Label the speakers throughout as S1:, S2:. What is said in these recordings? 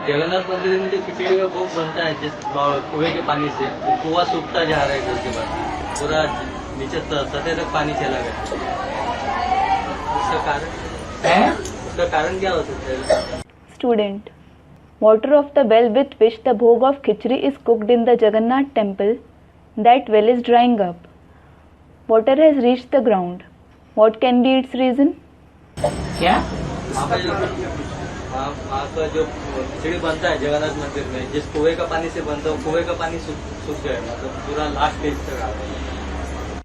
S1: जगन्नाथ मंदिर में जो खिचड़ी का भोग बनता है जिस कुएं के पानी से, वो कुआं सूखता जा रहा है घर के बाद, पूरा नीचे सतह तक पानी चला गया। उसका कारण क्या हो सकता है?
S2: Student, water of the well with which the bhog of khichdi is cooked in the Jagannath temple, that well is drying up. Water has reached the ground. What can be its reason?
S3: क्या?
S1: वहाँ का जो खिचड़ी बनता है जगन्नाथ मंदिर में, जिस कुएं का पानी से बनता है, कुएं का पानी सूख गया, मतलब पूरा लास्ट स्टेज तक आ गया।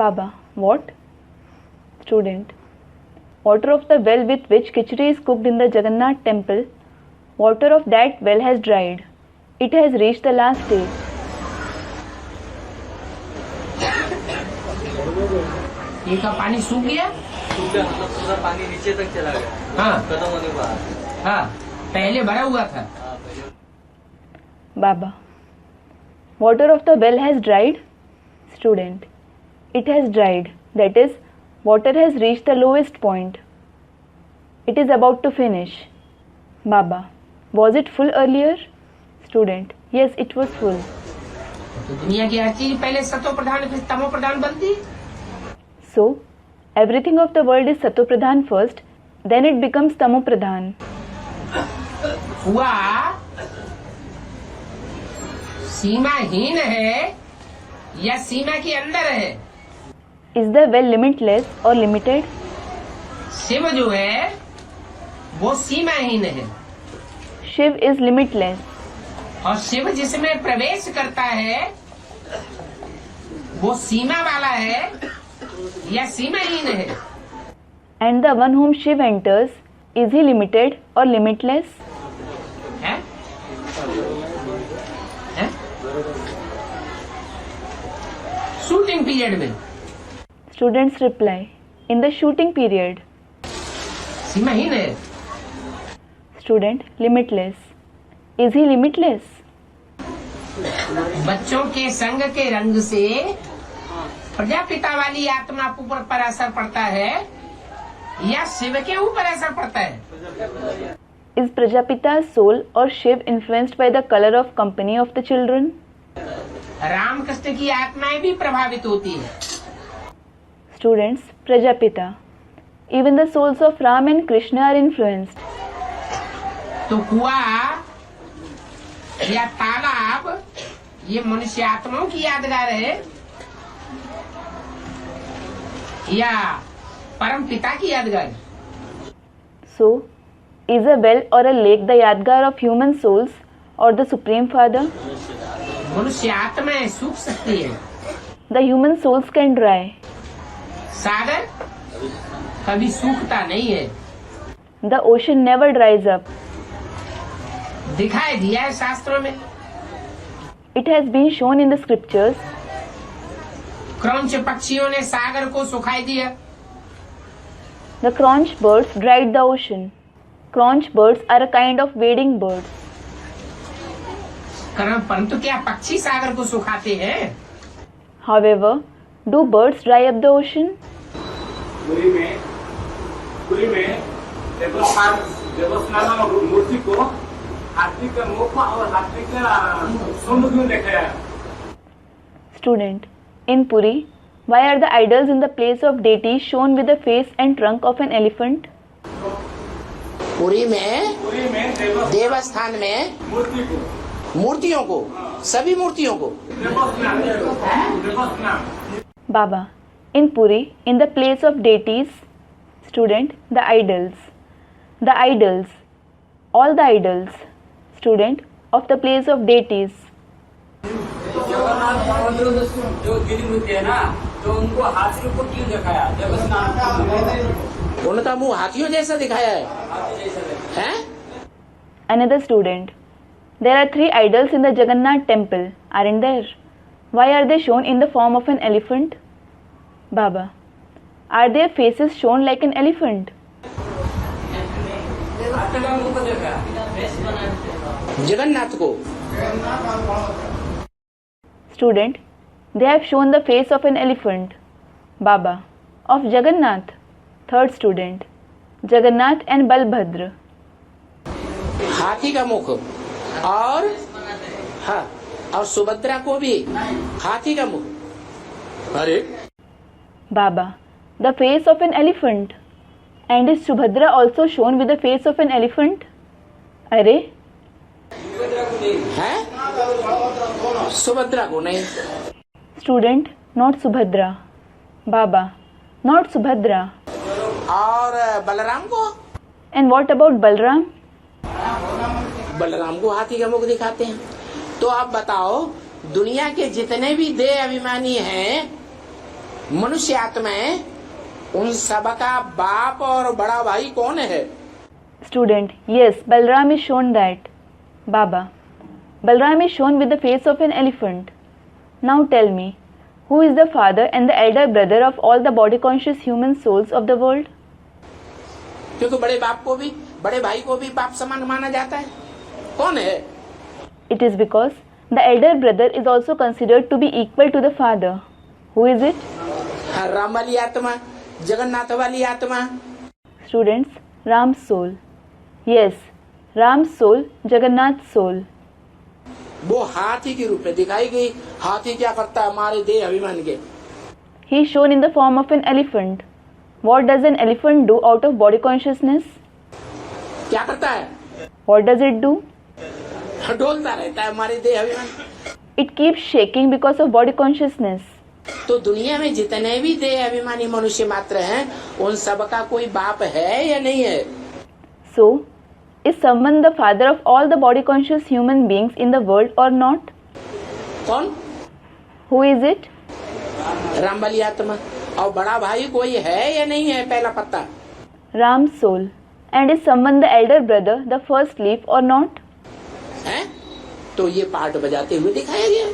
S2: Baba, what? Student, water of the well with which khichdi is cooked in the Jagannath temple, water of that well has dried. It has reached the last stage.
S3: ये का पानी सूख गया?
S1: सूख गया मतलब पूरा पानी नीचे तक चला गया।
S3: हाँ।
S1: खत्म होने को आ रहा है।
S3: हाँ, पहले भरा हुआ था।
S2: Baba, water of the well has dried. Student, it has dried. That is, water has reached the lowest point. It is about to finish. Baba, was it full earlier? Student, yes, it was full.
S3: तो दुनिया की हर चीज पहले सतो प्रधान फिर तमो प्रधान बनती।
S2: So, everything of the world is Sato Pradhan first, then it becomes Tamo Pradhan.
S3: हुआ सीमाहीन है या सीमा के अंदर है?
S2: Is the well limitless or limited?
S3: Shiv जो है वो सीमाहीन है
S2: Shiv is limitless.
S3: और शिव जिसमें प्रवेश करता है वो सीमा वाला है या सीमाहीन है?
S2: And the one whom Shiv enters, is he limited or limitless?
S3: है? है? शूटिंग पीरियड में
S2: Students reply, in the shooting period.
S3: सीमाहीन है।
S2: Student, limitless. Is he limitless?
S3: बच्चों के संग के रंग से प्रजापिता वाली आत्मा पर असर पड़ता है या शिव के ऊपर असर पड़ता है?
S2: Is Prajapita's soul or Shiv influenced by the color of company of the children?
S3: Ramakrishna की आत्माएं भी प्रभावित होती है।
S2: Students, Prajapita. Even the souls of Ram and Krishna are influenced.
S3: तो कुआं या तालाब ये मनुष्य आत्माओं की यादगार है या परम पिता की यादगार?
S2: So, is a well or a lake the yadgar of human souls or the Supreme Father?
S3: मनुष्य आत्माएं सूख सकती है।
S2: The human souls can dry.
S3: सागर कभी सूखता नहीं है।
S2: The ocean never dries up.
S3: दिखाई दिया है शास्त्रों में।
S2: It has been shown in the scriptures.
S3: क्रौंच पक्षियों ने सागर को सुखाई दिया।
S2: The conch birds dried the ocean. Conch birds are a kind of wading birds.
S3: परंतु क्या पक्षी सागर को सुखाते हैं?
S2: However, do birds dry up the ocean?
S4: Puri में देवस्थान मूर्ति को हाथी का मुख और हाथी का सूंड क्यों दिखाया?
S2: Student, in Puri, why are the idols in the place of deities shown with the face and trunk of an elephant?
S3: Puri में देवस्थान में मूर्तियों को सभी मूर्तियों को
S2: Baba, in Puri, in the place of deities, student, the idols, all the idols, student, of the place of deities.
S4: जो गिरी मूर्ति है ना, तो उनको हाथियों को क्यों दिखाया?
S3: उनका मुंह हाथियों जैसा दिखाया है?
S2: Another student, there are 3 idols in the Jagannath temple, aren't there? Why are they shown in the form of an elephant? Baba, are their faces shown like an elephant?
S3: Jagannath को
S2: Student, they have shown the face of an elephant. Baba, of Jagannath. Third student, Jagannath and Balbhadra.
S3: हाथी का मुख, और हाँ, और सुभद्रा को भी हाथी का मुख। अरे
S2: Baba, the face of an elephant. And is Subhadra also shown with the face of an elephant? अरे
S3: है, सुभद्रा को नहीं।
S2: Student, not Subhadra. Baba, not Subhadra.
S3: और बलराम को?
S2: And what about Balram?
S3: Balram को हाथी का मुख दिखाते हैं। तो आप बताओ, दुनिया के जितने भी देह अभिमानी हैं, मनुष्य आत्माएं, उन सबका बाप और बड़ा भाई कौन है?
S2: Student, yes, Balram is shown that. Baba, Balram is shown with the face of an elephant. Now tell me, who is the father and the elder brother of all the body conscious human souls of the world?
S3: क्योंकि बड़े बाप को भी, बड़े भाई को भी बाप समान माना जाता है। कौन है?
S2: It is because the elder brother is also considered to be equal to the father. Who is it?
S3: Ram वाली आत्मा, जगन्नाथ वाली आत्मा।
S2: Students, Ram's soul. Yes, Ram's soul, Jagannath's soul.
S3: वो हाथी के रूप में दिखाई गई। हाथी क्या करता है हमारे देह अभिमान के?
S2: He is shown in the form of an elephant. What does an elephant do out of body consciousness?
S3: क्या करता है?
S2: What does it do?
S3: डोलता रहता है हमारे देह अभिमान।
S2: It keeps shaking because of body consciousness.
S3: तो दुनिया में जितने भी देह अभिमानी मनुष्य मात्र हैं, उन सबका कोई बाप है या नहीं है?
S2: So, is someone the father of all the body conscious human beings in the world or not?
S3: कौन?
S2: Who is it?
S3: राम वाली आत्मा। और बड़ा भाई कोई है या नहीं है? पहला पत्ता।
S2: Ram's soul. And is someone the elder brother, the first leaf or not?
S3: है? तो ये पार्ट बजाते हुए दिखाया गया,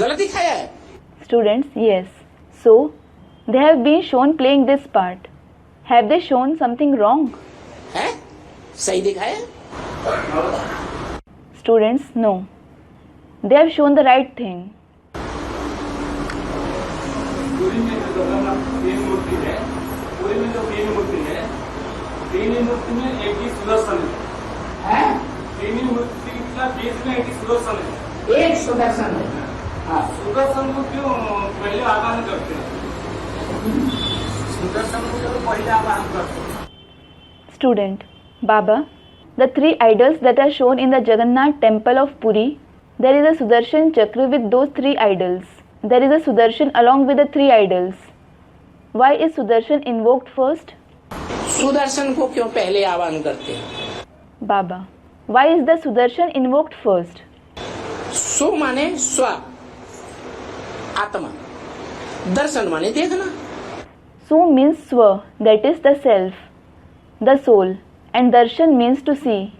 S3: गलत दिखाया है।
S2: Students, yes. So, they have been shown playing this part. Have they shown something wrong?
S3: है? सही दिखाया?
S2: Students, no. They have shown the right thing.
S4: पूरी में जो जगन्नाथ तीन मूर्ति है, पूरी में जो तीन मूर्ति है, तीन ही मूर्ति में एक ही सुदर्शन है। तीन ही मूर्ति का बीच में एक ही सुदर्शन है।
S3: एक सुदर्शन है। हाँ।
S4: सुदर्शन को क्यों पहले आवाहन करते हैं? सुदर्शन को क्यों पहले आवाहन करते हैं?
S2: Student, Baba, the three idols that are shown in the Jagannath temple of Puri, there is a Sudarshan Chakra with those three idols. There is a Sudarshan along with the three idols. Why is Sudarshan invoked first?
S3: Sudarshan को क्यों पहले आह्वान करते हैं?
S2: Baba, why is the Sudarshan invoked first?
S3: सु माने स्व, आत्मा। दर्शन माने देखना।
S2: Su means Swa, that is the self, the soul, and Darshan means to see.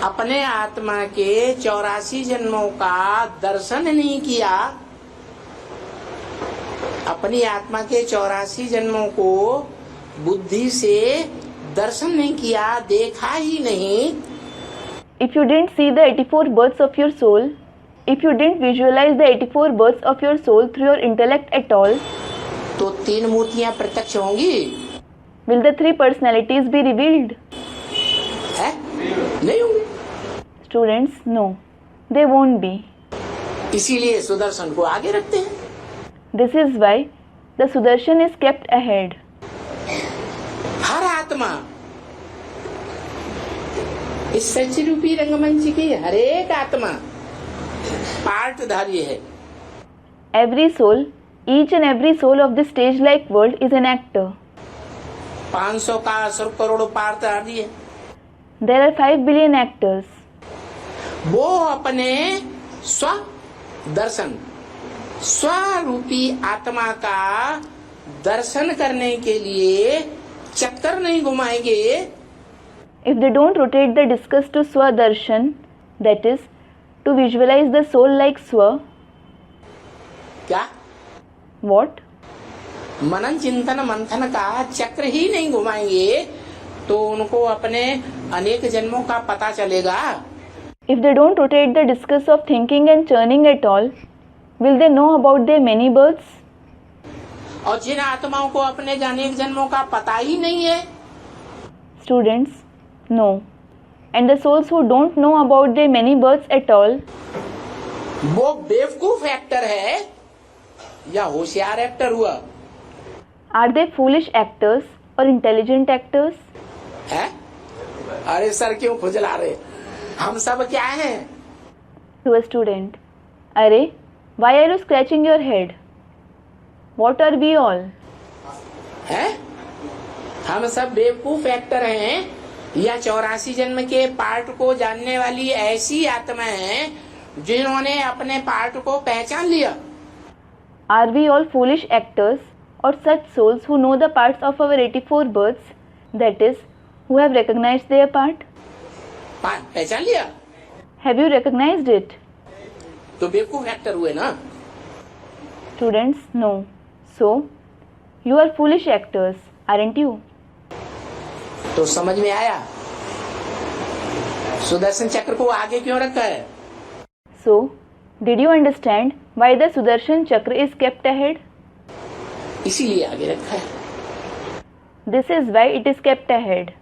S3: अपने आत्मा के 84 जन्मों का दर्शन नहीं किया, अपनी आत्मा के 84 जन्मों को बुद्धि से दर्शन नहीं किया, देखा ही नहीं।
S2: If you didn't see the 84 births of your soul, if you didn't visualize the 84 births of your soul through your intellect at all,
S3: तो तीन मूर्तियां प्रत्यक्ष होंगी?
S2: will the three personalities be revealed?
S3: है? नहीं होंगी।
S2: Students, no, they won't be.
S3: इसीलिए सुदर्शन को आगे रखते हैं।
S2: This is why the Sudarshan is kept ahead.
S3: हर आत्मा इस सच रूपी रंगमंच की हर एक आत्मा पार्टधारी है।
S2: Every soul, each and every soul of this stage-like world is an actor.
S3: 500 का 100 करोड़ पार्टधारी है।
S2: There are 5 billion actors.
S3: वो अपने स्व दर्शन, स्वरूपी आत्मा का दर्शन करने के लिए चक्कर नहीं घुमाएंगे।
S2: If they don't rotate the discus to Swadarshan, that is, to visualize the soul like Swa,
S3: क्या?
S2: what?
S3: मनन चिंतन मंथन का चक्र ही नहीं घुमाएंगे तो उनको अपने अनेक जन्मों का पता चलेगा।
S2: If they don't rotate the discus of thinking and churning at all, will they know about their many births?
S3: और जिन आत्माओं को अपने अनेक जन्मों का पता ही नहीं है,
S2: Students, no. and the souls who don't know about their many births at all,
S3: वो बेवकूफ एक्टर है या होशियार एक्टर हुआ?
S2: are they foolish actors or intelligent actors?
S3: है? अरे सर क्यों खुजला रहे? हम सब क्या हैं?
S2: To a student, Arey, why are you scratching your head? What are we all?
S3: हैं? हम सब बेवकूफ एक्टर हैं या 84 जन्म के पार्ट को जानने वाली ऐसी आत्मा हैं जिन्होंने अपने पार्ट को पहचान लिया?
S2: Are we all foolish actors or such souls who know the parts of our 84 births, that is, who have recognized their part?
S3: पहचान लिया?
S2: Have you recognized it?
S3: तो बेवकूफ एक्टर हुए ना?
S2: Students, no. So, you are foolish actors, aren't you?
S3: तो समझ में आया सुदर्शन चक्र को आगे क्यों रखा है?
S2: So, did you understand why the Sudarshan Chakra is kept ahead?
S3: इसीलिए आगे रखा है।
S2: This is why it is kept ahead.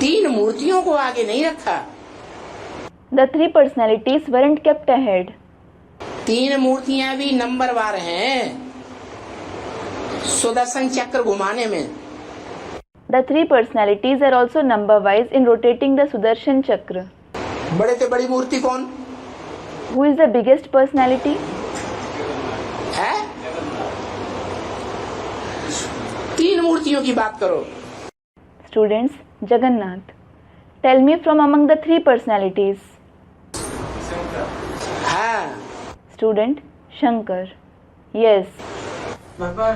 S3: 3 मूर्तियों को आगे नहीं रखा।
S2: The 3 personalities weren't kept ahead.
S3: 3 मूर्तियां भी नंबरवार हैं सुदर्शन चक्र घुमाने में।
S2: The 3 personalities are also number-wise in rotating the Sudarshan Chakra.
S3: बड़े से बड़ी मूर्ति कौन
S2: Who is the biggest personality?
S3: है? 3 मूर्तियों की बात करो।
S2: Students, Jagannath. Tell me from among the 3 personalities.
S3: हाँ
S2: Student, Shankar. Yes.
S5: बाबा,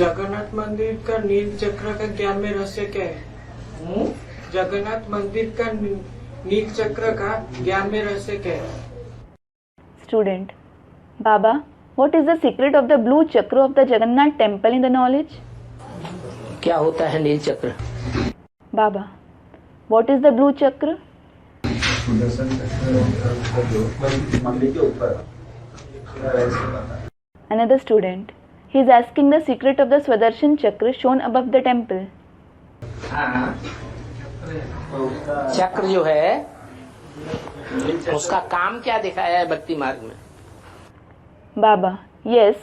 S5: जगन्नाथ मंदिर का नील चक्र का ज्ञान में रहस्य क्या है? जगन्नाथ मंदिर का नील चक्र का ज्ञान में रहस्य क्या है?
S2: Student, Baba, what is the secret of the blue chakra of the Jagannath temple in the knowledge?
S3: क्या होता है नील चक्र?
S2: Baba, what is the blue chakra? Another student, he is asking the secret of the Swadarshan chakra shown above the temple.
S3: चक्र जो है उसका काम क्या दिखाया है भक्ति मार्ग में?
S2: Baba, yes,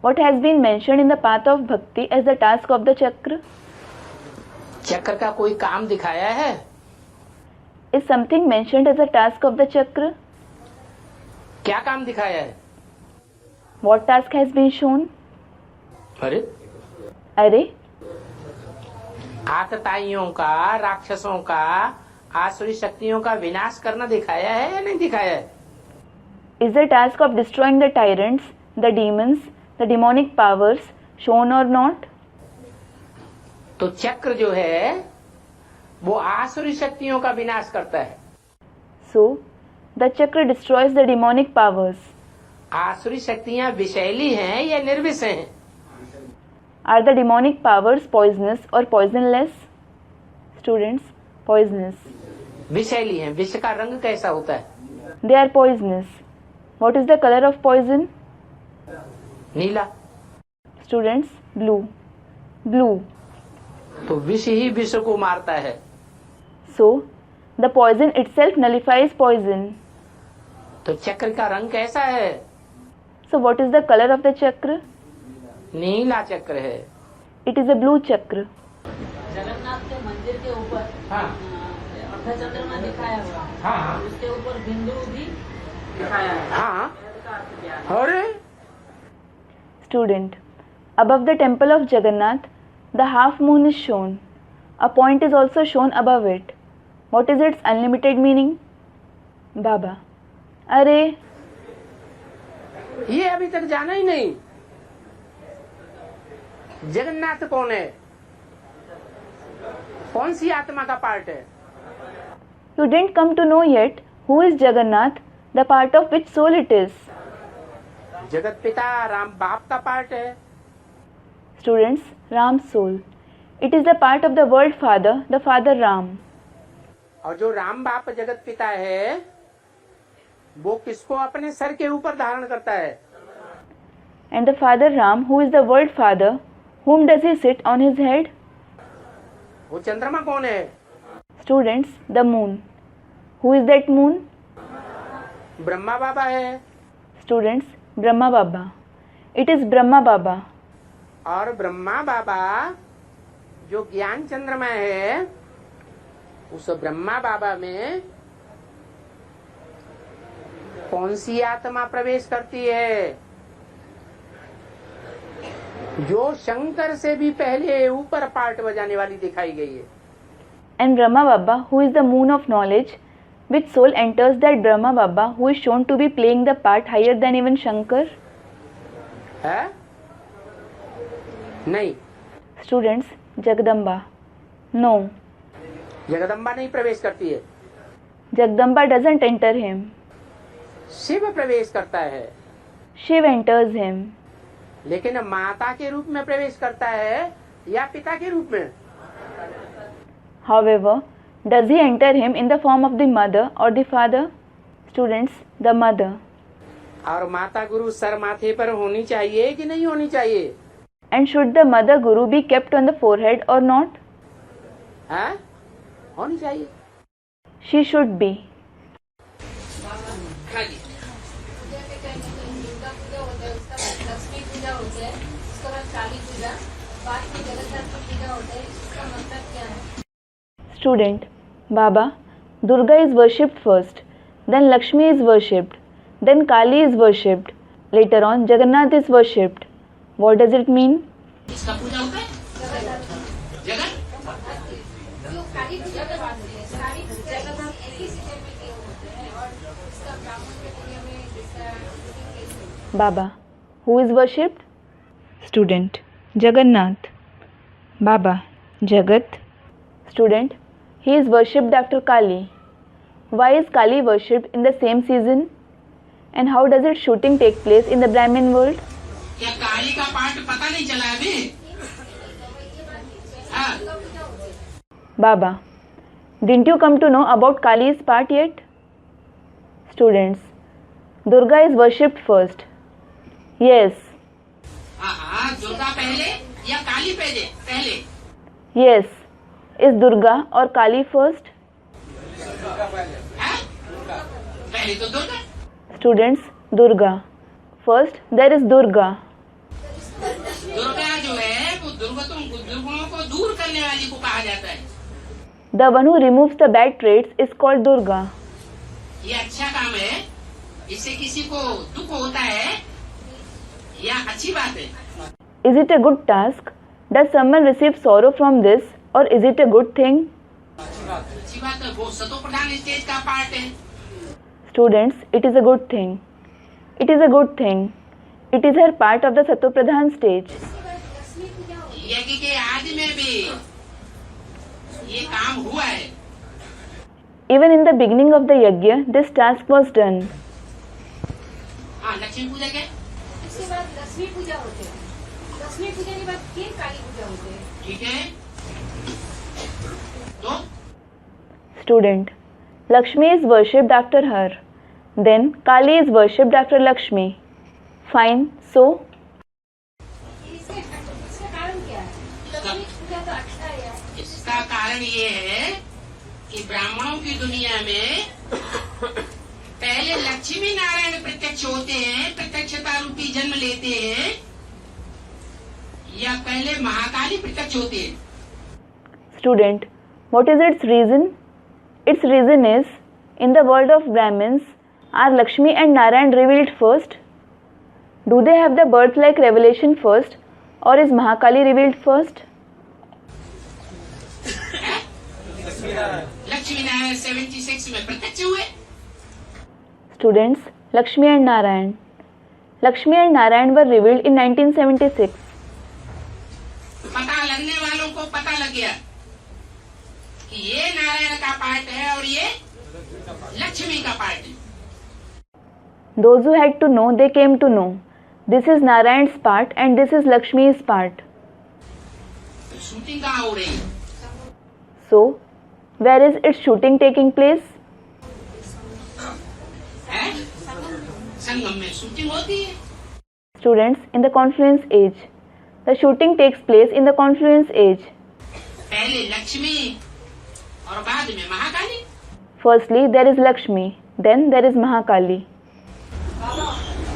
S2: what has been mentioned in the path of bhakti as the task of the chakra?
S3: चक्र का कोई काम दिखाया है?
S2: Is something mentioned as a task of the chakra?
S3: क्या काम दिखाया है?
S2: What task has been shown?
S3: अरे
S2: Arey,
S3: आतताइयों का, राक्षसों का, आसुरी शक्तियों का विनाश करना दिखाया है या नहीं दिखाया है?
S2: is the task of destroying the tyrants, the demons, the demonic powers shown or not?
S3: तो चक्र जो है वो आसुरी शक्तियों का विनाश करता है।
S2: So, the chakra destroys the demonic powers.
S3: आसुरी शक्तियां विषैली हैं या निर्विष हैं?
S2: Are the demonic powers poisonous or poisonless? Students, poisonous.
S3: विषैली हैं। विष का रंग कैसा होता है?
S2: They are poisonous. What is the color of poison?
S3: Neela.
S2: Students, blue. Blue.
S3: तो विष ही विष को मारता है।
S2: So, the poison itself nullifies poison.
S3: तो चक्र का रंग कैसा है?
S2: So, what is the color of the chakra?
S3: नीला चक्र है।
S2: It is a blue chakra.
S6: Jagannath के मंदिर के ऊपर
S3: हाँ
S6: अर्धचंद्रमा दिखाया हुआ है।
S3: हाँ
S6: उसके ऊपर बिंदु भी दिखाया है।
S3: हाँ। अरे
S2: Student, above the temple of Jagannath, the half moon is shown. A point is also shown above it. What is its unlimited meaning? Baba, Arey,
S3: ये अभी तक जाना ही नहीं। जगन्नाथ कौन है? कौन सी आत्मा का पार्ट है?
S2: you didn't come to know yet who is Jagannath, the part of which soul it is.
S3: जगत पिता राम बाप का पार्ट है।
S2: Students, Ram's soul. It is the part of the world father, the father Ram.
S3: और जो राम बाप जगत पिता है वो किसको अपने सर के ऊपर धारण करता है?
S2: And the father Ram, who is the world father, whom does he sit on his head?
S3: वो चंद्रमा कौन है?
S2: Students, the moon. Who is that moon?
S3: Brahma बाबा है।
S2: Students, Brahma Baba. It is Brahma Baba.
S3: और ब्रह्मा बाबा जो ज्ञान चंद्रमा है, उस ब्रह्मा बाबा में कौन सी आत्मा प्रवेश करती है? जो शंकर से भी पहले ऊपर पार्ट बजाने वाली दिखाई गई है।
S2: And Brahma Baba, who is the moon of knowledge, which soul enters that Brahma Baba who is shown to be playing the part higher than even Shankar?
S3: है? नहीं,
S2: Students, Jagdamba. No,
S3: जगदम्बा नहीं प्रवेश करती है,
S2: Jagdamba doesn't enter him.
S3: Shiv प्रवेश करता है।
S2: Shiv enters him.
S3: लेकिन माता के रूप में प्रवेश करता है या पिता के रूप में?
S2: However, does he enter him in the form of the mother or the father? Students, the mother.
S3: और माता गुरु सर माथे पर होनी चाहिए कि नहीं होनी चाहिए?
S2: And should the mother guru be kept on the forehead or not?
S3: है? होनी चाहिए।
S2: She should be.
S3: हाँ जी।
S6: दुर्गा पूजा होता है, उसका बाद लक्ष्मी पूजा होती है, उसके बाद काली पूजा, बाद में जगन्नाथ की पूजा होता है, इसका मतलब क्या है?
S2: Student, Baba, Durga is worshipped first, then Lakshmi is worshipped, then Kali is worshipped, later on Jagannath is worshipped. What does it mean?
S3: इसका पूजा होता है? जगन?
S6: जो काली पूजा के बाद होती है, सारी जगन्नाथ एक ही सीजन में किए होते हैं और इसका ब्राह्मण के दुनिया में इसका
S2: Baba, who is worshipped? Student, Jagannath. Baba, Jagat. Student, he is worshipped after Kali. Why is Kali worshipped in the same season? And how does its shooting take place in the Brahmin world?
S3: क्या काली का पाठ पता नहीं चला अभी? हाँ।
S2: Baba, didn't you come to know about Kali's part yet? Students, Durga is worshipped first. Yes,
S3: हाँ, दुर्गा पहले या काली पहले?
S2: yes. Is Durga or Kali first?
S3: हाँ? पहले तो Durga.
S2: Students, Durga. First, there is Durga.
S3: Durga जो है वो दुर्गुणों को दूर करने वाली को कहा जाता है।
S2: The one who removes the bad traits is called Durga.
S3: ये अच्छा काम है, इससे किसी को दुख होता है या अच्छी बात है?
S2: Is it a good task? Does someone receive sorrow from this or is it a good thing?
S3: अच्छी बात है, वो सतो प्रधान स्टेज का पार्ट है।
S2: Students, it is a good thing. It is a good thing. It is her part of the Satopradhan stage.
S3: यज्ञ के आदि में भी ये काम हुआ है।
S2: Even in the beginning of the yajna, this task was done.
S3: हाँ, लक्ष्मी पूजा के
S6: इसके बाद लक्ष्मी पूजा होती है, लक्ष्मी पूजा के बाद फिर काली पूजा होती है।
S3: ठीक है, तो
S2: Student, Lakshmi is worshipped after her. Then Kali is worshipped after Lakshmi. Fine, so?
S6: इसका कारण क्या है? लक्ष्मी पूजा तो अच्छा है यार।
S3: इसका कारण ये है कि ब्राह्मणों की दुनिया में पहले लक्ष्मी नारायण प्रत्यक्ष होते हैं, प्रत्यक्षता रूपी जन्म लेते हैं, या पहले महाकाली प्रत्यक्ष होते हैं?
S2: Student, what is its reason? Its reason is, in the world of Brahmins, are Lakshmi and Narayan revealed first? Do they have the birth-like revelation first, or is Mahakali revealed first?
S3: Lakshmi Narayan 76 में प्रत्यक्ष हुए।
S2: Students, Lakshmi and Narayan. Lakshmi and Narayan were revealed in 1976.
S3: पता लगने वालों को पता लग गया कि ये नारायण का पार्ट है और ये लक्ष्मी का पार्ट है।
S2: Those who had to know, they came to know. This is Narayan's part and this is Lakshmi's part.
S3: Shooting कहाँ हो रही है?
S2: So, where is its shooting taking place?
S3: है? संगम में शूटिंग होती है।
S2: Students, in the confluence age. The shooting takes place in the confluence age.
S3: पहले लक्ष्मी और बाद में Mahakali.
S2: Firstly, there is Lakshmi, then there is Mahakali.
S6: बाबा,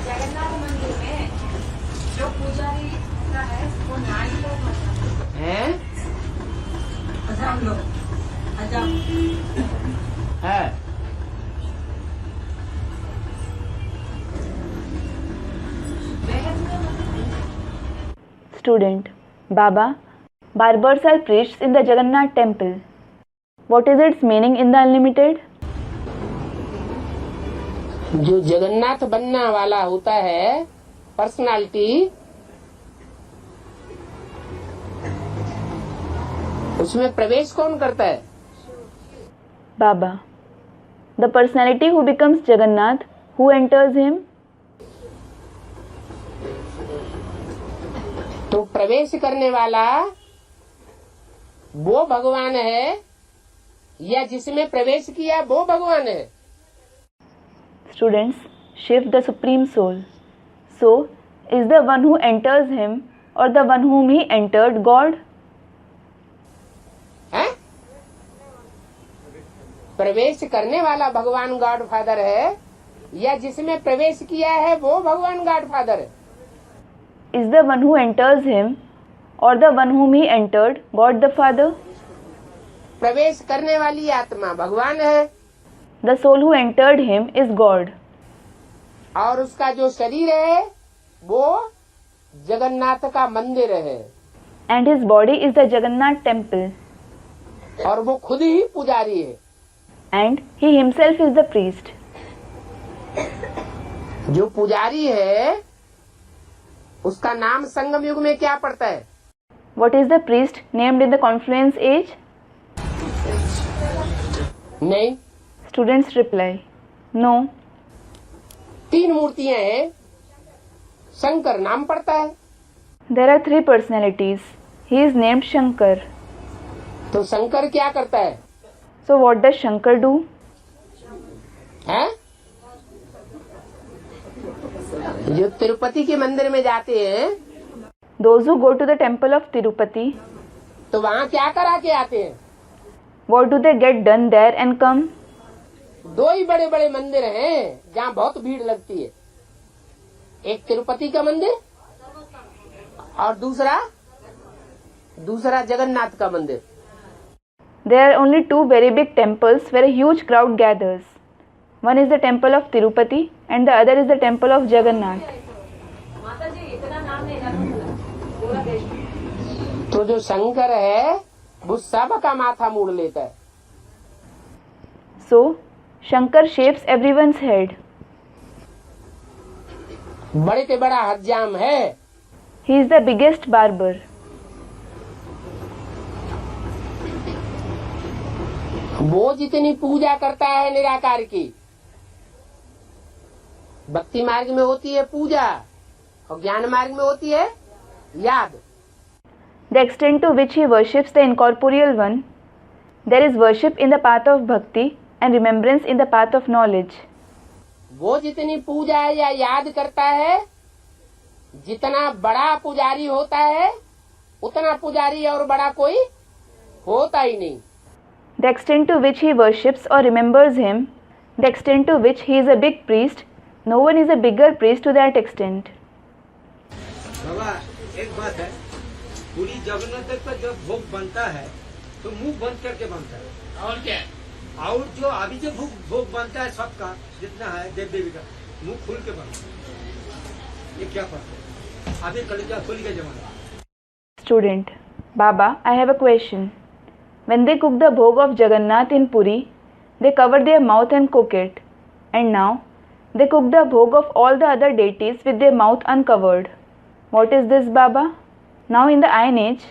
S6: जगन्नाथ मंदिर में जो पुजारी का है वो नारी लोग मतलब
S3: हैं?
S5: अजाम लोग अजाम
S3: है।
S2: Student, Baba, barbers are priests in the Jagannath temple. What is its meaning in the Unlimited?
S3: जो जगन्नाथ बनने वाला होता है पर्सनालिटी, उसमें प्रवेश कौन करता है?
S2: Baba, the personality who becomes Jagannath, who enters him?
S3: तो प्रवेश करने वाला वो भगवान है या जिसमें प्रवेश किया वो भगवान है?
S2: Students, Shiv, the Supreme Soul. So, is the one who enters him or the one whom he entered God?
S3: हैं? प्रवेश करने वाला भगवान गॉड फादर है या जिसमें प्रवेश किया है वो भगवान गॉड फादर है?
S2: Is the one who enters him or the one whom he entered God the Father?
S3: प्रवेश करने वाली आत्मा भगवान है
S2: The soul who entered him is God.
S3: और उसका जो शरीर है वो जगन्नाथ का मंदिर है
S2: And his body is the Jagannath temple.
S3: और वो खुद ही पुजारी है।
S2: And he himself is the priest.
S3: जो पुजारी है उसका नाम संगम युग में क्या पड़ता है?
S2: What is the priest named in the confluence age?
S3: नहीं,
S2: Students reply, no.
S3: 3 मूर्तियां हैं, शंकर नाम पड़ता है।
S2: There are 3 personalities. He is named Shankar.
S3: तो शंकर क्या करता है?
S2: So what does Shankar do?
S3: हैं? जो तिरुपति के मंदिर में जाते हैं
S2: Those who go to the temple of Tirupati,
S3: तो वहाँ क्या करा के आते हैं?
S2: what do they get done there and come?
S3: 2 ही बड़े बड़े मंदिर हैं जहाँ बहुत भीड़ लगती है। एक तिरुपति का मंदिर और दूसरा जगन्नाथ का मंदिर।
S2: There are only 2 very big temples where a huge crowd gathers. One is the temple of Tirupati and the other is the temple of Jagannath.
S6: माता जी इतना नाम नहीं जाना पूरा देश में।
S3: तो जो शंकर है वो सब का माथा मोड़ लेता है।
S2: So, Shankar shaves everyone's head.
S3: बड़े से बड़ा हज्जाम है।
S2: He is the biggest barber.
S3: वो जितनी पूजा करता है निराकार की, भक्ति मार्ग में होती है पूजा और ज्ञान मार्ग में होती है याद।
S2: The extent to which he worships the incorporeal one, there is worship in the path of bhakti and remembrance in the path of knowledge.
S3: वो जितनी पूजा या याद करता है, जितना बड़ा पुजारी होता है उतना पुजारी और बड़ा कोई होता ही नहीं।
S2: The extent to which he worships or remembers him, the extent to which he is a big priest, no one is a bigger priest to that extent.
S7: बाबा एक बात है, पूरी जगन्नाथ का जब भोग बनता है तो मुंह बंद करके बनता है,
S3: और क्या?
S7: और जो अभी जो भोग बनता है सबका जितना है देव देवी का मुंह खोल के बनता है, ये क्या फर्क है? अभी कलिका खोल के जमाना।
S2: Student, Baba, I have a question. When they cook the bhog of Jagannath in Puri, they cover their mouth and cook it. And now, they cook the bhog of all the other deities with their mouth uncovered. What is this, Baba? Now in the Iron Age,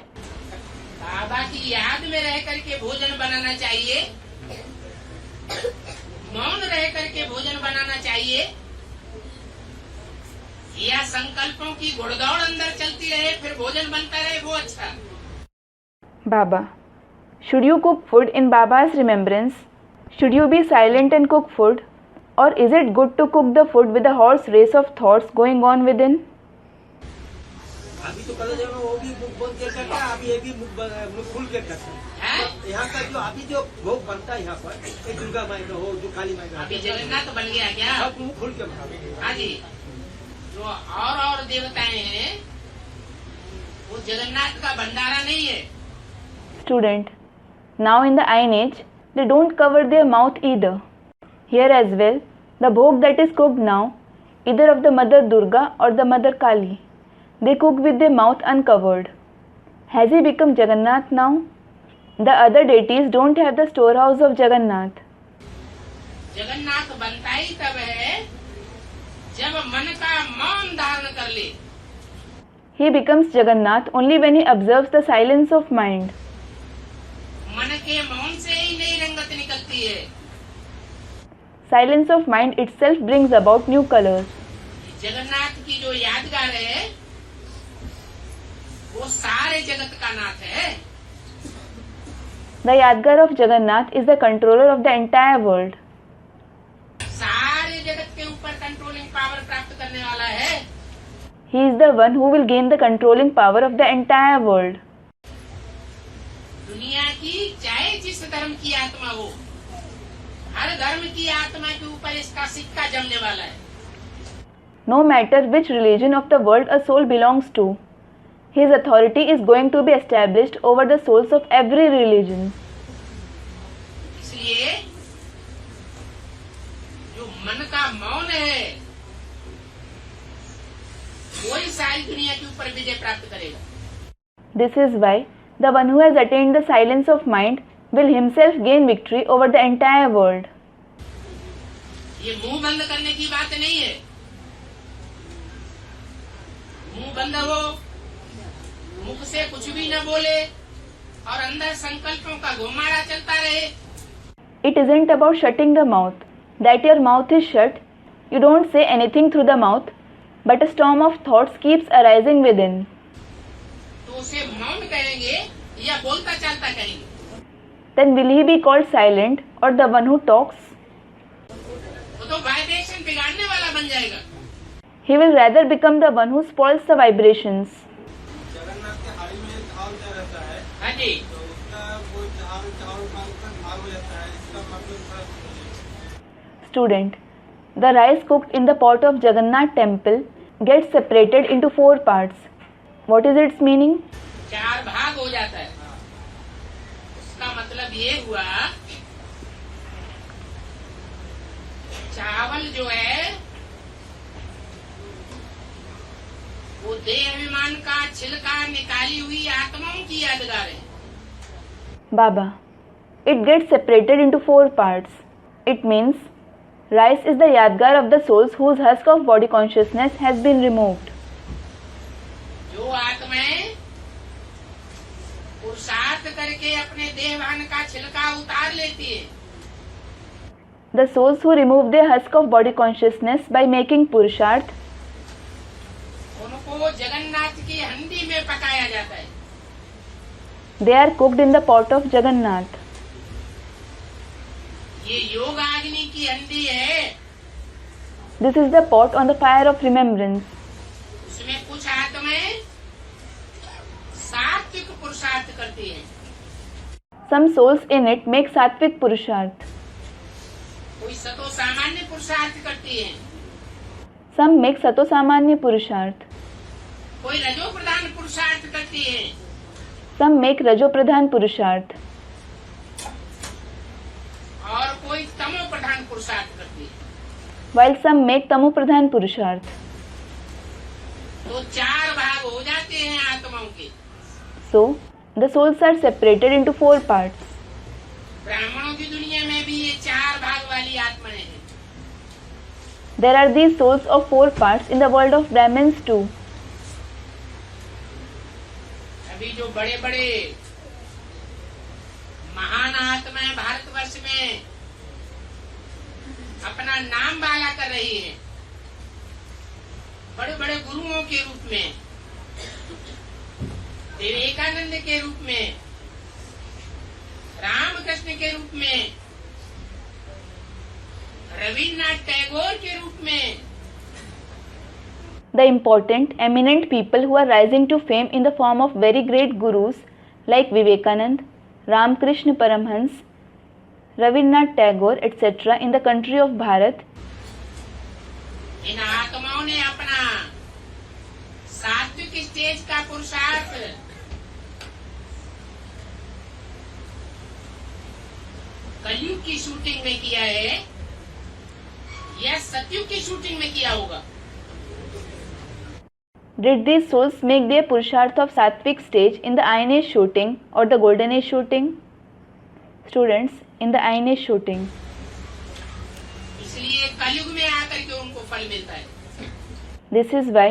S3: बाबा की याद में रह करके भोजन बनाना चाहिए, मौन रह करके भोजन बनाना चाहिए, या संकल्पों की घुड़दौड़ अंदर चलती रहे फिर भोजन बनता रहे वो अच्छा?
S2: Baba, should you cook food in Baba's remembrance? Should you be silent and cook food? Or is it good to cook the food with a horse race of thoughts going on within?
S7: अभी तो पहले जो वो भी मुख बंद के करता है, अभी ये भी मुख खुल के करता है। यहाँ का जो अभी जो भोग बनता है यहाँ पर, एक दुर्गा माई का हो, जो काली माई का,
S3: अभी जगन्नाथ बन गया क्या?
S7: सब मुख खुल के बनता।
S3: हाँ जी। जो और देवताएं हैं वो जगन्नाथ का भंडारा नहीं है।
S2: Student, now in the Iron Age, they don't cover their mouth either. Here as well, the bhog that is cooked now, either of the Mother Durga or the Mother Kali, they cook with their mouth uncovered. Has he become Jagannath now? The other deities don't have the storehouse of Jagannath.
S3: Jagannath बनता ही तब है जब मन का मौन धारण कर ले।
S2: He becomes Jagannath only when he observes the silence of mind.
S3: मन के मौन से ही नई रंगत निकलती है।
S2: Silence of mind itself brings about new colors.
S3: Jagannath की जो यादगार है वो सारे जगत का नाथ है।
S2: The Yadgar of Jagannath is the controller of the entire world.
S3: सारे जगत के ऊपर कंट्रोलिंग पावर प्राप्त करने वाला है।
S2: He is the one who will gain the controlling power of the entire world.
S3: दुनिया की चाहे जिस धर्म की आत्मा हो, हर धर्म की आत्मा के ऊपर इसका सिक्का जमने वाला है।
S2: No matter which religion of the world a soul belongs to, his authority is going to be established over the souls of every religion.
S3: इसलिए जो मन का मौन है वही सारी दुनिया के ऊपर विजय प्राप्त करेगा।
S2: This is why the one who has attained the silence of mind will himself gain victory over the entire world.
S3: ये मुंह बंद करने की बात नहीं है। मुंह बंद हो, मुख से कुछ भी न बोले और अंदर संकल्पों का घुमाड़ा चलता रहे।
S2: It isn't about shutting the mouth, that your mouth is shut, you don't say anything through the mouth, but a storm of thoughts keeps arising within.
S3: तो उसे मौन कहेंगे या बोलता चलता कहेंगे?
S2: Then will he be called silent or the one who talks?
S3: वो तो वाइब्रेशन बिगाड़ने वाला बन जाएगा।
S2: He will rather become the one who spoils the vibrations.
S7: Jagannath के थाली में चावल क्या रहता है,
S3: हाँ जी।
S7: तो उसका वो चावल का भाग हो जाता है, इसका मतलब
S2: Student, the rice cooked in the pot of Jagannath temple gets separated into 4 parts. What is its meaning?
S3: 4 भाग हो जाता है। उसका मतलब ये हुआ चावल जो है वो देह अभिमान का छिलका निकाली हुई आत्माओं की यादगार है।
S2: Baba, it gets separated into 4 parts. It means rice is the Yadgar of the souls whose husk of body consciousness has been removed.
S3: जो आत्माएं पुरुषार्थ करके अपने देहभान का छिलका उतार लेती है,
S2: The souls who remove their husk of body consciousness by making Purusharth,
S3: उनको जगन्नाथ की हंडी में पकाया जाता है।
S2: they are cooked in the pot of Jagannath.
S3: ये योग अग्नि की हंडी है।
S2: This is the pot on the fire of remembrance.
S3: उसमें कुछ आत्माएं सात्विक पुरुषार्थ करती हैं,
S2: Some souls in it make Sattvic Purusharth.
S3: कोई सतो सामान्य पुरुषार्थ करती हैं,
S2: Some make Sato Samanya Purusharth.
S3: कोई रजो प्रधान पुरुषार्थ करती है,
S2: Some make Rajo Pradhan Purusharth.
S3: और कोई तमो प्रधान पुरुषार्थ करती है।
S2: While some make Tamu Pradhan Purusharth.
S3: तो 4 भाग हो जाते हैं आत्माओं के।
S2: So, the souls are separated into 4 parts.
S3: ब्राह्मणों की दुनिया में भी ये 4 भाग वाली आत्माएं हैं।
S2: There are these souls of 4 parts in the world of Brahmins too.
S3: अभी जो बड़े बड़े महान आत्माएं भारतवर्ष में अपना नाम बाला कर रही है, बड़े बड़े गुरुओं के रूप में, विवेकानंद के रूप में, रामकृष्ण के रूप में, रविन्द्रनाथ टैगोर के रूप में,
S2: the important, eminent people who are rising to fame in the form of very great gurus like Vivekanand, Ramakrishna Paramhans, Rabindranath Tagore, etc. in the country of Bharat,
S3: इन आत्माओं ने अपना सात्विक स्टेज का पुरुषार्थ कलयुग की शूटिंग में किया है या सतयुग की शूटिंग में किया होगा?
S2: did these souls make their Purusharth of Sattvic stage in the Iron Age shooting or the Golden Age shooting? Students, in the Iron Age shooting.
S3: इसलिए कलयुग में आकर के उनको फल मिलता है।
S2: This is why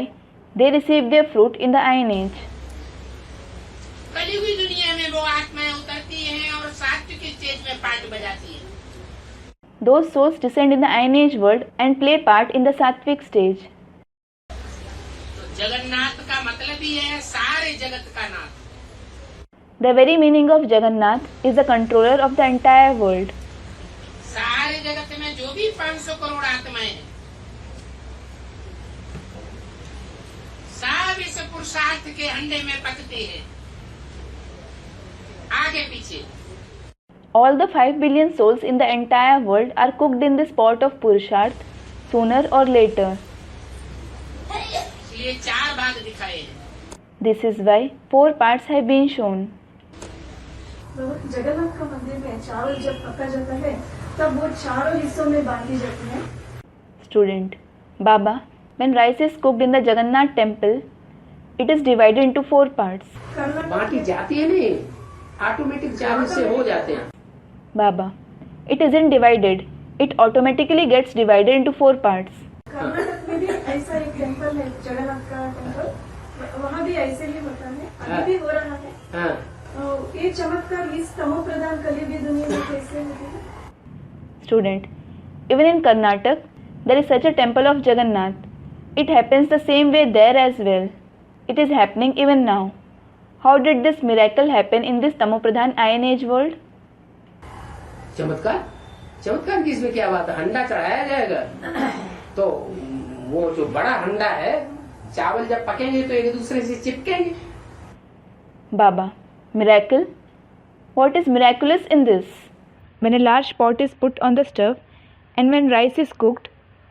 S2: they received their fruit in the Iron Age.
S3: कलयुगी दुनिया में वो आत्माएं उतरती हैं और सात्विक स्टेज में पार्ट बजाती हैं।
S2: Those souls descend in the Iron Age world and play part in the Sattvic stage.
S3: तो जगन्नाथ का मतलब ही है सारे जगत का नाथ।
S2: The very meaning of Jagannath is the controller of the entire world.
S3: सारे जगत में जो भी 500 करोड़ आत्माएं हैं, सब इस पुरुषार्थ के अंडे में पकते हैं, आगे पीछे।
S2: All the 5 billion souls in the entire world are cooked in this pot of Purusharth sooner or later.
S3: इसलिए 4 भाग दिखाए हैं।
S2: This is why 4 parts have been shown.
S8: तो जगन्नाथ का मंदिर में चावल जब पका जाता है तब वो चारों हिस्सों में बांटी जाती है।
S2: Student, Baba, when rice is cooked in the Jagannath temple, it is divided into 4 parts.
S3: बांटी जाती है नहीं, ऑटोमेटिक 4 हिस्से हो जाते हैं।
S2: Baba, it isn't divided. It automatically gets divided into 4 parts.
S8: Karnataka में भी ऐसा एक टेम्पल है, जगन्नाथ का टेम्पल, वहाँ भी ऐसे ही होता है, अभी भी हो रहा है।
S3: हाँ।
S8: तो ये चमत्कार इस तमो प्रधान कलयुगी दुनिया में कैसे होती है?
S2: Student, even in Karnataka, there is such a temple of Jagannath. It happens the same way there as well. It is happening even now. How did this miracle happen in this Tamopradhan Iron Age world?
S3: चमत्कार? चमत्कार की इसमें क्या बात है? हंडा चढ़ाया जाएगा तो वो जो बड़ा हंडा है, चावल जब पकेंगे तो एक दूसरे से चिपकेंगे।
S2: Baba, miracle? What is miraculous in this? When a large pot is put on the stove and when rice is cooked,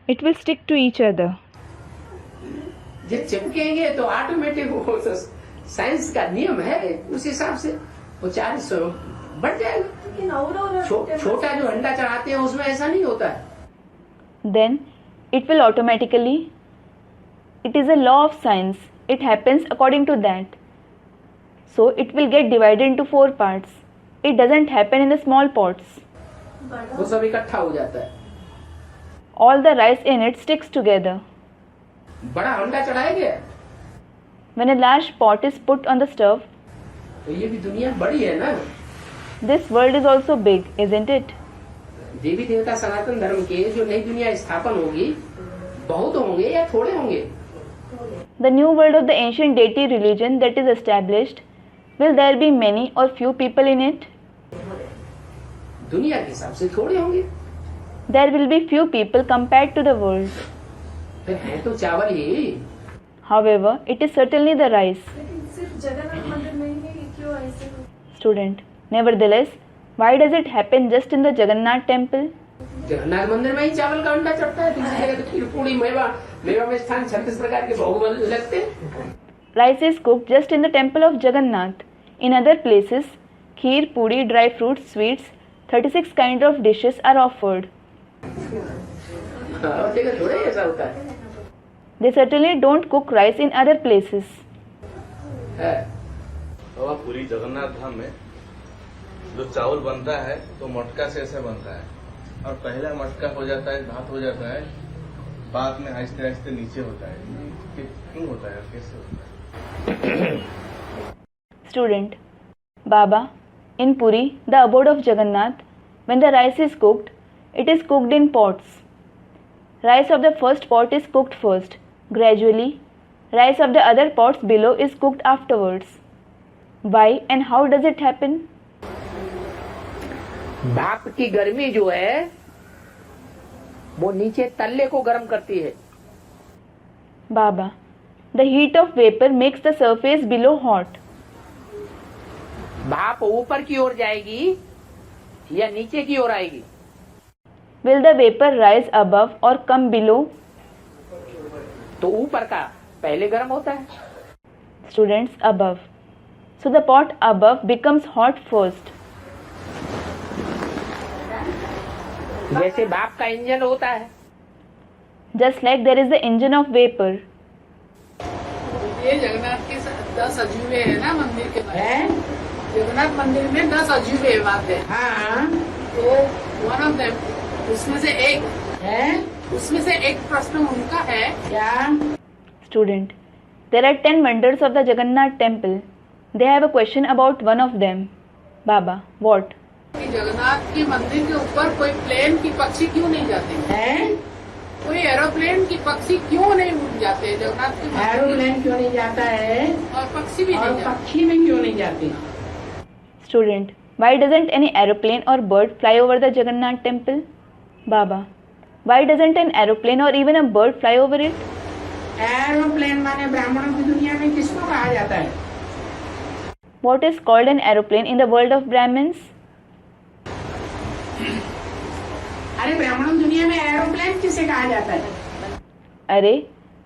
S2: it will stick to each other.
S3: जब चिपकेंगे तो ऑटोमेटिक वो साइंस का नियम है, उस हिसाब से वो 400 बढ़ जाएगा।
S8: लेकिन और
S3: छोटा जो अंडा चढ़ाते हैं उसमें ऐसा नहीं होता है।
S2: Then it will automatically. It is a law of science. It happens according to that. So it will get divided into 4 parts. It doesn't happen in the small pots.
S3: वो सब इकट्ठा हो जाता है।
S2: All the rice in it sticks together.
S3: बड़ा हंडा चढ़ाया गया
S2: When a large pot is put on the stove,
S3: तो ये भी दुनिया बड़ी है ना।
S2: this world is also big, isn't it?
S3: देवी देवता सनातन धर्म के जो नई दुनिया स्थापन होगी, बहुत होंगे या थोड़े होंगे?
S2: The new world of the ancient deity religion that is established, will there be many or few people in it?
S3: दुनिया के हिसाब से थोड़े होंगे।
S2: There will be few people compared to the world.
S3: फिर है तो चावल ही।
S2: However, it is certainly the rice.
S8: लेकिन सिर्फ जगन्नाथ मंदिर में ही है कि क्यों ऐसे हो?
S2: Student, nevertheless, why does it happen just in the Jagannath temple?
S3: Jagannath मंदिर में ही चावल का अंडा चढ़ता है, दूसरी जगह तो खीर पूरी मेवा में स्थान 36 प्रकार के भोग लगते हैं।
S2: Rice is cooked just in the temple of Jagannath. In other places, kheer, puri, dry fruits, sweets, 36 kind of dishes are offered.
S3: और जगह थोड़ा ही ऐसा होता है।
S2: They certainly don't cook rice in other places.
S3: है।
S9: बाबा पूरी जगन्नाथ धाम में जो चावल बनता है तो मटका से ऐसे बनता है और पहला मटका हो जाता है, भात हो जाता है, बाद में आहिस्ते आहिस्ते नीचे होता है। क्यों होता है, कैसे होता है?
S2: Student, Baba, in Puri, the abode of Jagannath, when the rice is cooked, it is cooked in pots. Rice of the first pot is cooked first. Gradually, rice of the other pots below is cooked afterwards. Why and how does it happen?
S3: भाप की गर्मी जो है वो नीचे तल्ले को गर्म करती है।
S2: Baba. The heat of vapor makes the surface below hot.
S3: भाप ऊपर की ओर जाएगी या नीचे की ओर आएगी?
S2: Will the vapor rise above or come below?
S3: तो ऊपर का पहले गर्म होता है।
S2: Students, above. So the pot above becomes hot first.
S3: जैसे भाप का इंजन होता है।
S2: Just like there is the engine of vapor.
S5: ये जगन्नाथ के 10 अजूबे है ना मंदिर के बारे
S3: हैं?
S5: जगन्नाथ मंदिर में 10 अजूबे बात है।
S3: हाँ
S5: तो वन ऑफ देम उसमें से एक प्रश्न उनका है
S3: क्या?
S2: Student, there are 10 wonders of the Jagannath temple. They have a question about one of them. Baba, what?
S5: कि जगन्नाथ के मंदिर के ऊपर कोई प्लेन की पक्षी क्यों नहीं जाते
S3: हैं?
S5: कोई एरोप्लेन की पक्षी क्यों नहीं उड़ जाते जगन्नाथ के मंदिर
S3: एरोप्लेन क्यों नहीं जाता है?
S5: और पक्षी भी
S3: और
S5: नहीं जाते
S3: पक्षी में क्यों नहीं जाते?
S2: Student, why doesn't any aeroplane or bird fly over the Jagannath temple? Baba, why doesn't an aeroplane or even a bird fly over it?
S3: Aeroplane माने ब्राह्मणों की दुनिया में किसको कहा जाता है?
S2: What is called an aeroplane in the world of Brahmins?
S3: अरे ब्राह्मणों की दुनिया में एरोप्लेन किसे कहा जाता है?
S2: Arey,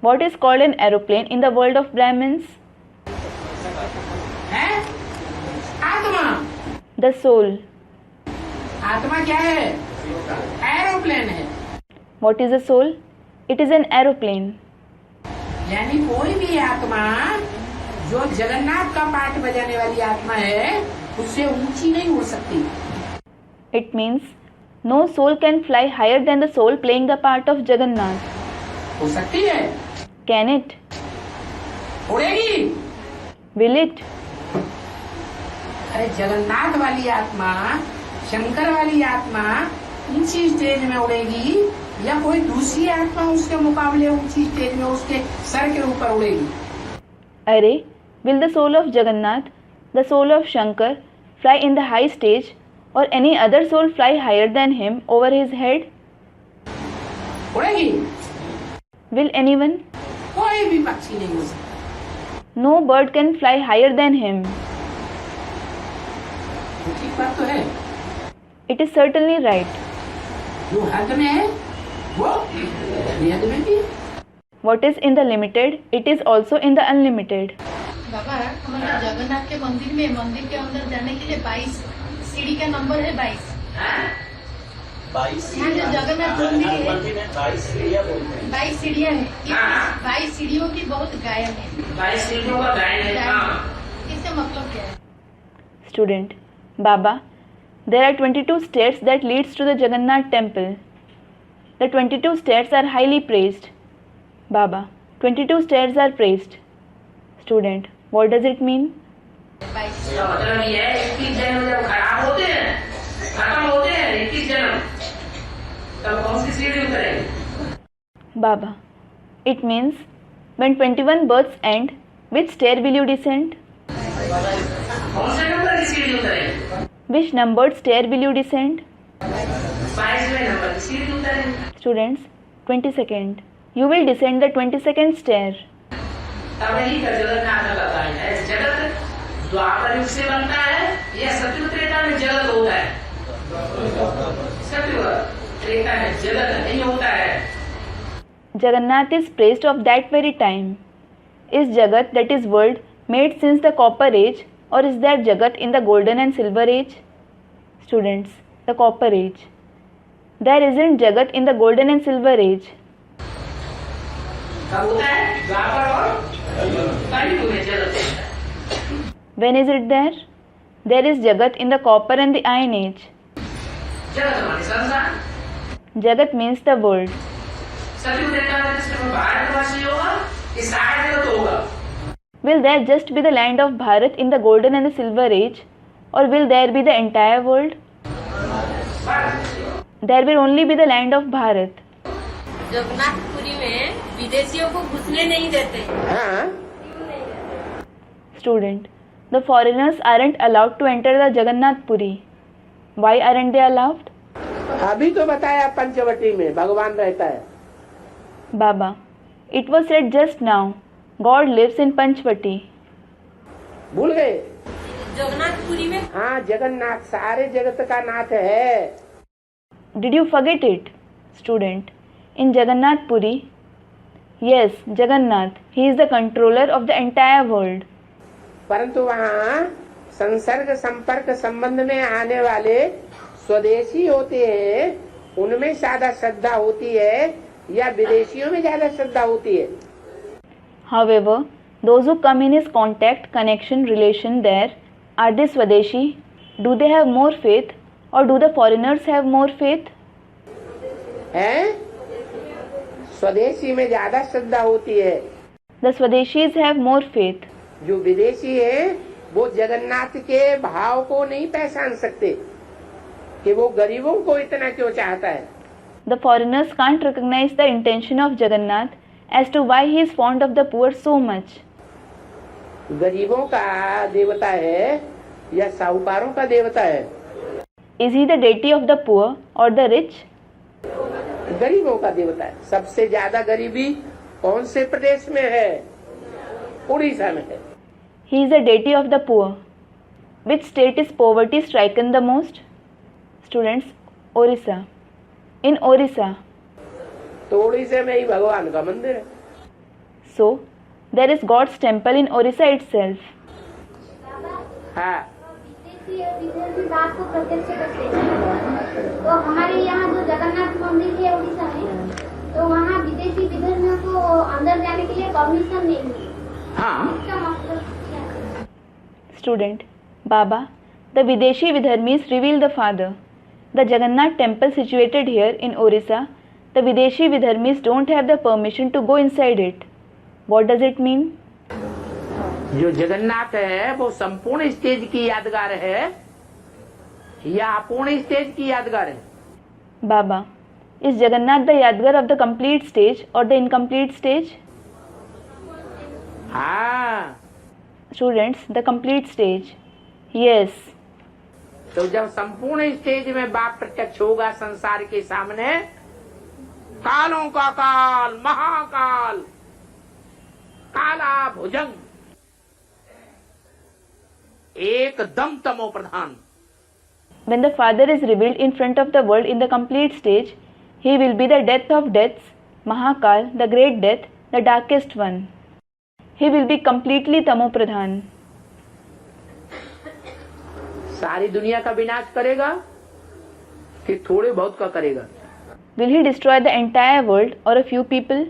S2: what is called an aeroplane in the world of Brahmins?
S3: है? आत्मा।
S2: The soul.
S3: आत्मा क्या है? एरोप्लेन है।
S2: What is a soul? It is an aeroplane.
S3: यानी कोई भी आत्मा जो जगन्नाथ का पाठ बजाने वाली आत्मा है उससे ऊंची नहीं हो सकती।
S2: It means no soul can fly higher than the soul playing the part of Jagannath.
S3: हो सकती है?
S2: Can it?
S3: उड़ेगी?
S2: Will it?
S3: अरे जगन्नाथ वाली आत्मा, शंकर वाली आत्मा ऊंची स्टेज में उड़ेगी या कोई दूसरी आत्मा उसके मुकाबले ऊंची स्टेज में उसके सर के ऊपर उड़ेगी?
S2: Arey, will the soul of Jagannath, the soul of Shankar, fly in the high stage, or any other soul fly higher than him over his head?
S3: उड़ेगी?
S2: Will anyone?
S3: कोई भी पक्षी नहीं हो सकता।
S2: No bird can fly higher than him.
S3: ठीक बात तो है।
S2: It is certainly right.
S3: जो हद में है वो बेहद में भी है।
S2: What is in the limited, it is also in the unlimited.
S6: बाबा हमारे जगन्नाथ के मंदिर के अंदर जाने के लिए 22 सीढ़ी का नंबर है 22।
S1: 22
S6: यहाँ जो जगन्नाथ मंदिर है
S1: 22 सीढ़ियाँ बोलते हैं।
S6: 22 सीढ़ियाँ हैं। 22 सीढ़ियों की बहुत गायन है।
S3: 22 सीढ़ियों का गायन है।
S6: इसका मतलब क्या है?
S2: Student, Baba, there are 22 stairs that leads to the Jagannath temple. The 22 stairs are highly praised. Baba, 22 stairs are praised. Student, what does it mean?
S6: 22
S3: इसका मतलब ये है 21 जन्म जब खराब होते हैं, खत्म होते हैं 21 जन्म, तब कौन सी सीढ़ी उतरेंगे?
S2: Baba, it means when 21 births end, which stair will you descend?
S3: कौन से नंबर की सीढ़ी उतरेंगे?
S2: Which numbered stair will you descend?
S3: 22वें नंबर की सीढ़ी उतरेंगे।
S2: Students, 22nd. You will descend the 22nd stair.
S3: तब ही का जगन्नाथ का गायन है। जगत द्वापर युग से बनता है या सतयुग त्रेता में जगत होता है? सतयुग त्रेता में जगत नहीं होता है।
S2: Jagannath is praised of that very time. Is Jagat, that is world, made since the copper age, or is there Jagat in the golden and silver age? Students, the copper age. There isn't Jagat in the golden and silver age.
S3: कब होता है? द्वापर और कलयुग में जगत होता है।
S2: When is it there? There is Jagat in the copper and the iron age.
S3: जगत हमारे संसार।
S2: Jagat means the world.
S3: सतयुग त्रेता में सिर्फ भारतवासी होगा, इस सारे जगत होगा।
S2: Will there just be the land of Bharat in the golden and the silver age, or will there be the entire world? There will only be the land of Bharat.
S10: Jagannathpuri में विदेशियों को घुसने नहीं देते।
S3: हाँ?
S2: Student, the foreigners aren't allowed to enter the Jagannath Puri. Why aren't they allowed?
S3: अभी तो बताया पंचवटी में भगवान रहता है।
S2: Baba, It was said just now. God lives in Panchvati.
S3: भूल गए?
S10: जगन्नाथपुरी में
S3: हाँ, जगन्नाथ सारे जगत का नाथ है।
S2: Did you forget it? Student. In Jagannath Puri. Yes, Jagannath. He is the controller of the entire world.
S3: परंतु वहाँ संसर्ग संपर्क संबंध में आने वाले स्वदेशी होते हैं, उनमें ज्यादा श्रद्धा होती है या विदेशियों में ज्यादा श्रद्धा होती है?
S2: However, those who come in his contact, connection, relation there, are they Swadeshi? Do they have more faith or do the foreigners have more faith?
S3: हैं? स्वदेशी में ज्यादा श्रद्धा होती है।
S2: The Swadeshis have more faith.
S3: जो विदेशी है वो जगन्नाथ के भाव को नहीं पहचान सकते कि वो गरीबों को इतना क्यों चाहता है।
S2: The foreigners can't recognize the intention of Jagannath as to why he is fond of the poor so much.
S3: गरीबों का देवता है या साहूकारों का देवता है?
S2: Is he the deity of the poor or the rich?
S3: गरीबों का देवता है। सबसे ज्यादा गरीबी कौन से प्रदेश में है? उड़ीसा में है।
S2: He is the deity of the poor. Which state is poverty stricken the most? Students, Orissa. In Orissa.
S3: तो उड़ीसा में ही भगवान का मंदिर है।
S2: So, there is God's temple in Orissa itself.
S3: हाँ,
S6: विदेशी बात को प्रत्यक्ष करते हैं। तो हमारे यहाँ जो जगन्नाथ मंदिर है उड़ीसा में, तो वहाँ विदेशी विधर्मियों को अंदर जाने के लिए परमिशन नहीं मिली।
S3: हाँ।
S6: इसका मतलब क्या है?
S2: Student, Baba, the Videshi Vidharmis reveal the Father. The Jagannath temple situated here in Orissa, the Videshi Vidharmis don't have the permission to go inside it. What does it mean?
S3: जो जगन्नाथ है वो संपूर्ण स्टेज की यादगार है या अपूर्ण stage की यादगार है?
S2: Baba, is Jagannath the Yadgar of the complete stage or the incomplete stage?
S3: हाँ।
S2: Students, the complete stage. Yes.
S3: तो जब संपूर्ण स्टेज में बाप प्रत्यक्ष होगा संसार के सामने, कालों का काल, महाकाल, काला भुजंग, एकदम तमो प्रधान।
S2: When the Father is revealed in front of the world in the complete stage, he will be the death of deaths, Mahakal, the great death, the darkest one. He will be completely Tamo Pradhan.
S3: सारी दुनिया का विनाश करेगा कि थोड़े बहुत का करेगा?
S2: Will he destroy the entire world or a few people?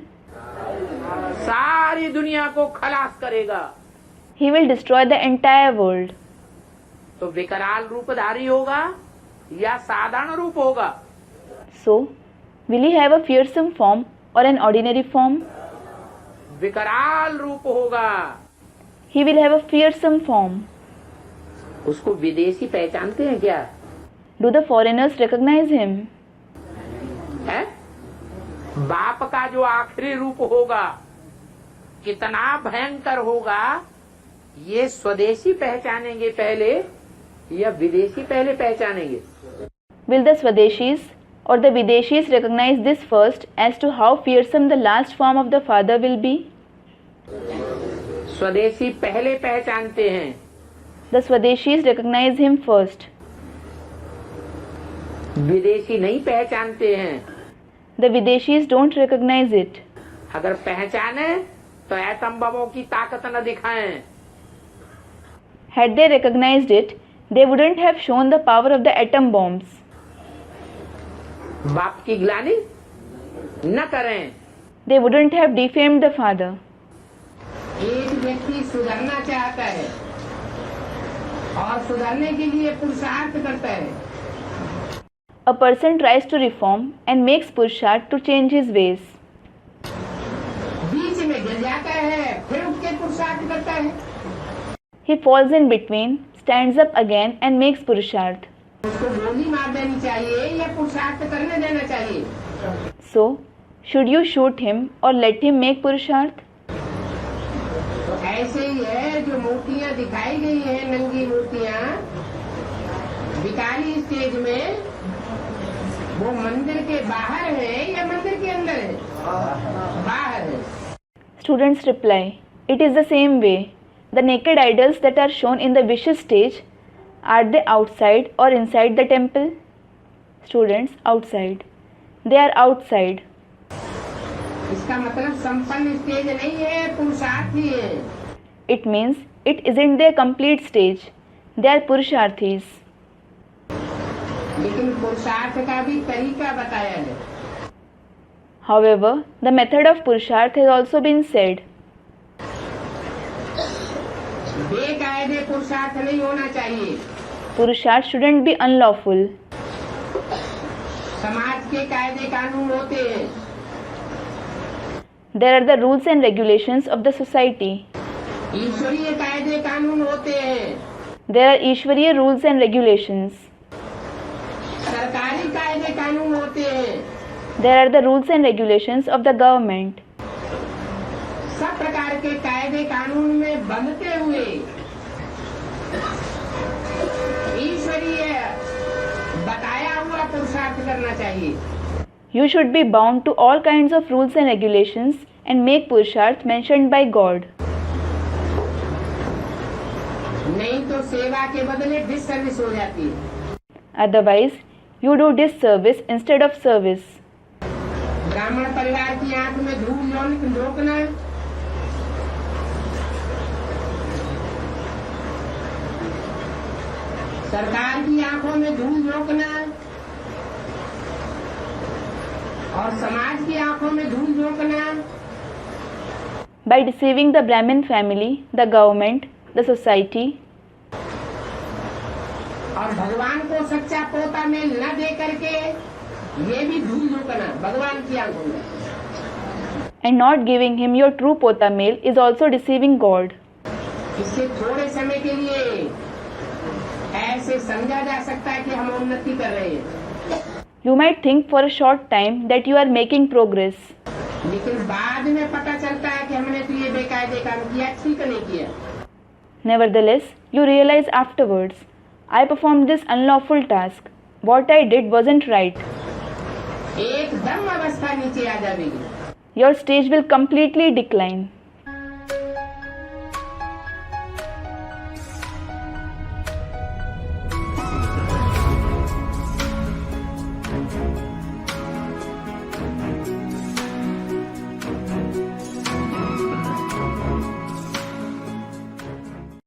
S3: सारी दुनिया को खलास करेगा।
S2: He will destroy the entire world.
S3: तो विकराल रूपधारी होगा या साधारण रूप होगा?
S2: So, will he have a fearsome form or an ordinary form?
S3: विकराल रूप होगा।
S2: He will have a fearsome form.
S3: उसको विदेशी पहचानते हैं क्या?
S2: Do the foreigners recognize him?
S3: है? बाप का जो आखिरी रूप होगा कितना भयंकर होगा, ये स्वदेशी पहचानेंगे पहले या विदेशी पहले पहचानेंगे?
S2: Will the Swadeshis or the Videshis recognize this first as to how fearsome the last form of the Father will be?
S3: स्वदेशी पहले पहचानते हैं।
S2: The Swadeshis recognize him first.
S3: विदेशी नहीं पहचानते हैं।
S2: The Videshis don't recognize it.
S3: अगर पहचाने तो एटम बमों की ताकत न दिखाएं।
S2: Had they recognized it, they wouldn't have shown the power of the atom bombs.
S3: बाप की ग्लानि न करें।
S2: They wouldn't have defamed the Father.
S3: एक व्यक्ति सुधरना चाहता है और सुधरने के लिए पुरुषार्थ करता है।
S2: A person tries to reform and makes purushart to change his ways.
S3: बीच में गिर जाता है, फिर उठ के पुरुषार्थ करता है।
S2: He falls in between, stands up again and makes purushart.
S3: उसको गोली मार देनी चाहिए या पुरुषार्थ करने देना चाहिए?
S2: So, should you shoot him or let him make purushart?
S3: तो ऐसे ही है, जो मूर्तियाँ दिखाई गई हैं, नंगी मूर्तियाँ विकाली स्टेज में, वो मंदिर के बाहर है या मंदिर के अंदर है? बाहर है।
S2: Students reply, it is the same way. The naked idols that are shown in the vicious stage, are they outside or inside the temple? Students, outside. They are outside.
S3: इसका मतलब संपन्न स्टेज नहीं है, पुरुषार्थी है।
S2: It means it isn't their complete stage. They are Purusharthis.
S3: लेकिन पुरुषार्थ का भी तरीका बताया है।
S2: However, the method of Purusharth has also been said.
S3: बेकायदे पुरुषार्थ नहीं होना चाहिए।
S2: Purusharth shouldn't be unlawful.
S3: समाज के कायदे कानून होते हैं।
S2: There are the rules and regulations of the society.
S3: ईश्वरीय कायदे कानून होते हैं।
S2: There are Ishwariya rules and regulations.
S3: सरकारी कायदे कानून होते हैं।
S2: There are the rules and regulations of the government.
S3: सब प्रकार के कायदे कानून में बंधते हुए ईश्वरीय बताया हुआ पुरुषार्थ करना चाहिए।
S2: You should be bound to all kinds of rules and regulations and make Purusharth mentioned by God.
S3: नहीं तो सेवा के बदले डिससर्विस हो जाती है।
S2: Otherwise, you do disservice instead of service.
S3: ब्राह्मण परिवार की आंख में धूल झोंकना, सरकार की आंखों में धूल झोंकना और समाज की आंखों में धूल झोंकना,
S2: By deceiving the Brahmin family, the government, the society,
S3: और भगवान को सच्चा पोता मेल न दे करके ये भी धूल झोंकना भगवान की आंखों में।
S2: and not giving him your true pota male is also deceiving God.
S3: इससे थोड़े समय के लिए ऐसे समझा जा सकता है कि हम उन्नति कर रहे हैं,
S2: You might think for a short time that you are making progress,
S3: लेकिन बाद में पता चलता है कि हमने तो ये बेकायदे काम किया, ठीक नहीं किया।
S2: nevertheless, you realize afterwards, I performed this unlawful task. What I did wasn't right.
S3: एकदम अवस्था नीचे आ जाएगी।
S2: Your stage will completely decline.